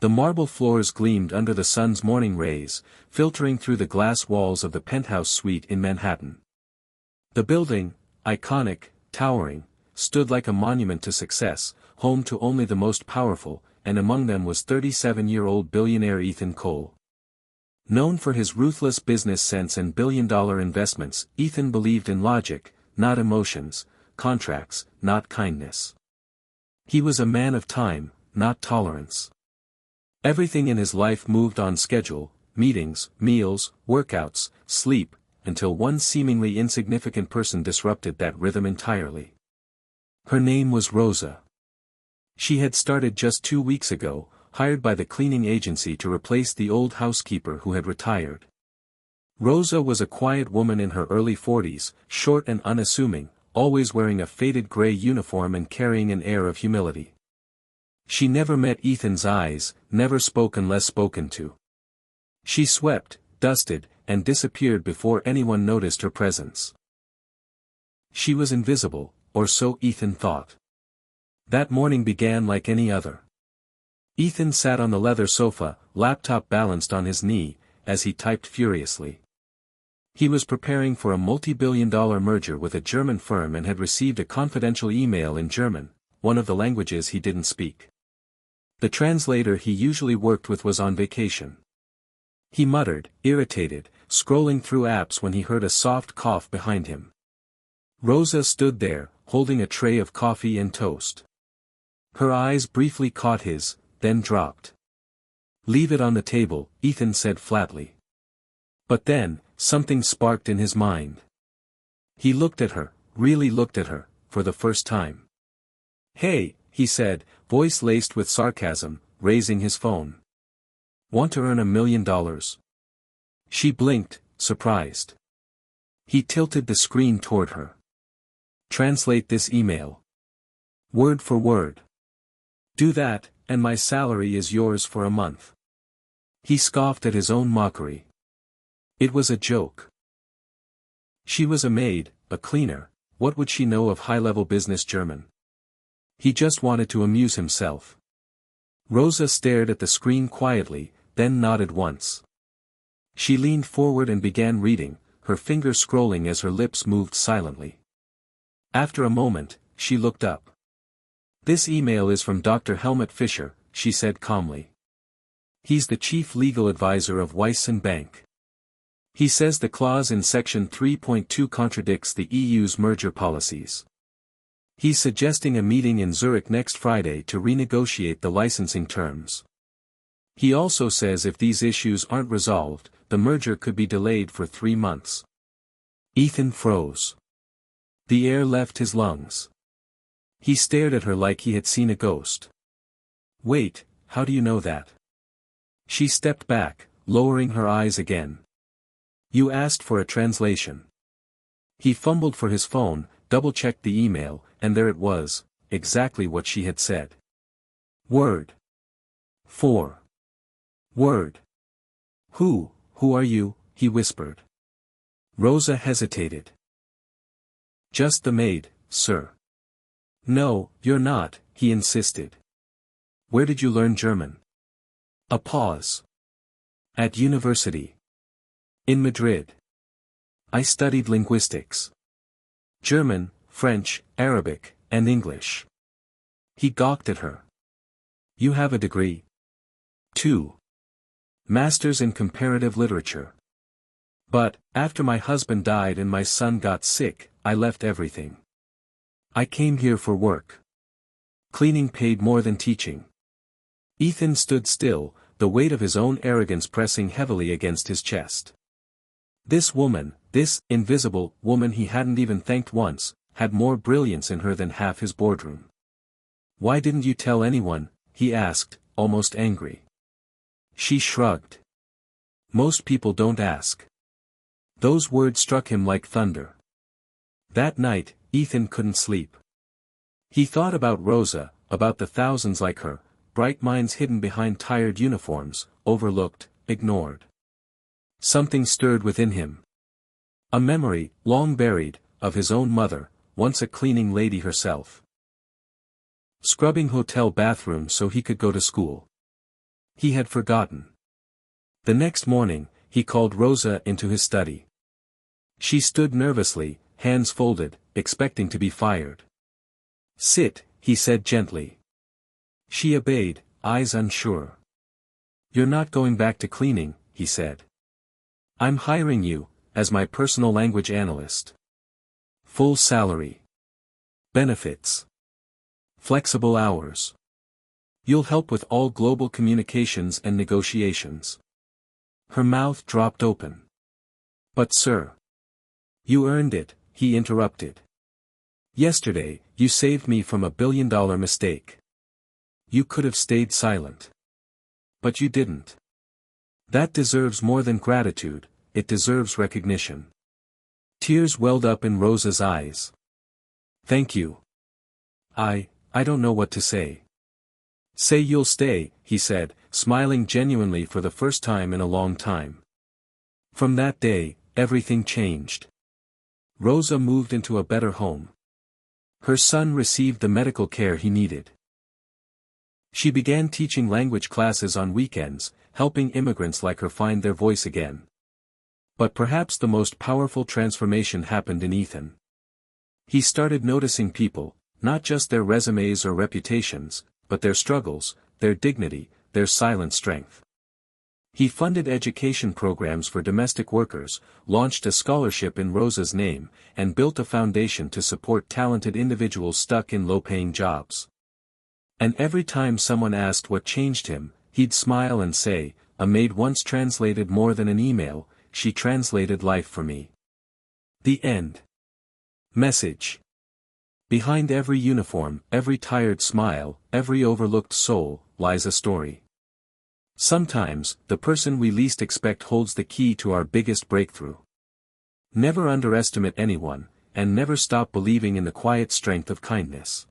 The marble floors gleamed under the sun's morning rays, filtering through the glass walls of the penthouse suite in Manhattan. The building, iconic, towering, stood like a monument to success, home to only the most powerful, and among them was 37-year-old billionaire Ethan Cole. Known for his ruthless business sense and billion-dollar investments, Ethan believed in logic, not emotions, contracts, not kindness. He was a man of time, not tolerance. Everything in his life moved on schedule, meetings, meals, workouts, sleep, until one seemingly insignificant person disrupted that rhythm entirely. Her name was Rosa. She had started just 2 weeks ago, hired by the cleaning agency to replace the old housekeeper who had retired. Rosa was a quiet woman in her early 40s, short and unassuming, always wearing a faded gray uniform and carrying an air of humility. She never met Ethan's eyes, never spoke unless spoken to. She swept, dusted, and disappeared before anyone noticed her presence. She was invisible, or so Ethan thought. That morning began like any other. Ethan sat on the leather sofa, laptop balanced on his knee, as he typed furiously. He was preparing for a multi-billion-dollar merger with a German firm and had received a confidential email in German, one of the languages he didn't speak. The translator he usually worked with was on vacation. He muttered, irritated, scrolling through apps when he heard a soft cough behind him. Rosa stood there, holding a tray of coffee and toast. Her eyes briefly caught his, then dropped. "Leave it on the table," Ethan said flatly. But then, something sparked in his mind. He looked at her, really looked at her, for the first time. "Hey," he said, voice laced with sarcasm, raising his phone. "Want to earn $1 million?" She blinked, surprised. He tilted the screen toward her. "Translate this email. Word for word. Do that, and my salary is yours for a month." He scoffed at his own mockery. It was a joke. She was a maid, a cleaner, what would she know of high-level business German? He just wanted to amuse himself. Rosa stared at the screen quietly, then nodded once. She leaned forward and began reading, her fingers scrolling as her lips moved silently. After a moment, she looked up. "This email is from Dr. Helmut Fischer," she said calmly. "He's the chief legal advisor of Weiss & Bank. He says the clause in Section 3.2 contradicts the EU's merger policies. He's suggesting a meeting in Zurich next Friday to renegotiate the licensing terms. He also says if these issues aren't resolved, the merger could be delayed for 3 months. Ethan froze. The air left his lungs. He stared at her like he had seen a ghost. "Wait, how do you know that?" She stepped back, lowering her eyes again. "You asked for a translation." He fumbled for his phone, double-checked the email, and there it was, exactly what she had said. Word for word. Who are you?" he whispered. Rosa hesitated. "Just the maid, sir." "No, you're not," he insisted. "Where did you learn German?" A pause. "At university. In Madrid. I studied linguistics. German, French, Arabic, and English." He gawked at her. "You have a degree?" "2. Masters in comparative literature. But, after my husband died and my son got sick, I left everything. I came here for work. Cleaning paid more than teaching." Ethan stood still, the weight of his own arrogance pressing heavily against his chest. This woman, this invisible woman he hadn't even thanked once, had more brilliance in her than half his boardroom. "Why didn't you tell anyone?" he asked, almost angry. She shrugged. "Most people don't ask." Those words struck him like thunder. That night, Ethan couldn't sleep. He thought about Rosa, about the thousands like her, bright minds hidden behind tired uniforms, overlooked, ignored. Something stirred within him. A memory, long buried, of his own mother, once a cleaning lady herself. Scrubbing hotel bathrooms so he could go to school. He had forgotten. The next morning, he called Rosa into his study. She stood nervously, hands folded, expecting to be fired. "Sit," he said gently. She obeyed, eyes unsure. "You're not going back to cleaning," he said. "I'm hiring you, as my personal language analyst. Full salary. Benefits. Flexible hours. You'll help with all global communications and negotiations." Her mouth dropped open. "But sir." "You earned it," he interrupted. "Yesterday, you saved me from a billion-dollar mistake. You could have stayed silent. But you didn't. That deserves more than gratitude, it deserves recognition." Tears welled up in Rosa's eyes. "Thank you. I don't know what to say." "Say you'll stay," he said, smiling genuinely for the first time in a long time. From that day, everything changed. Rosa moved into a better home. Her son received the medical care he needed. She began teaching language classes on weekends, helping immigrants like her find their voice again. But perhaps the most powerful transformation happened in Ethan. He started noticing people, not just their resumes or reputations, but their struggles, their dignity, their silent strength. He funded education programs for domestic workers, launched a scholarship in Rosa's name, and built a foundation to support talented individuals stuck in low-paying jobs. And every time someone asked what changed him, he'd smile and say, "A maid once translated more than an email, she translated life for me." The end. Message. Behind every uniform, every tired smile, every overlooked soul, lies a story. Sometimes, the person we least expect holds the key to our biggest breakthrough. Never underestimate anyone, and never stop believing in the quiet strength of kindness.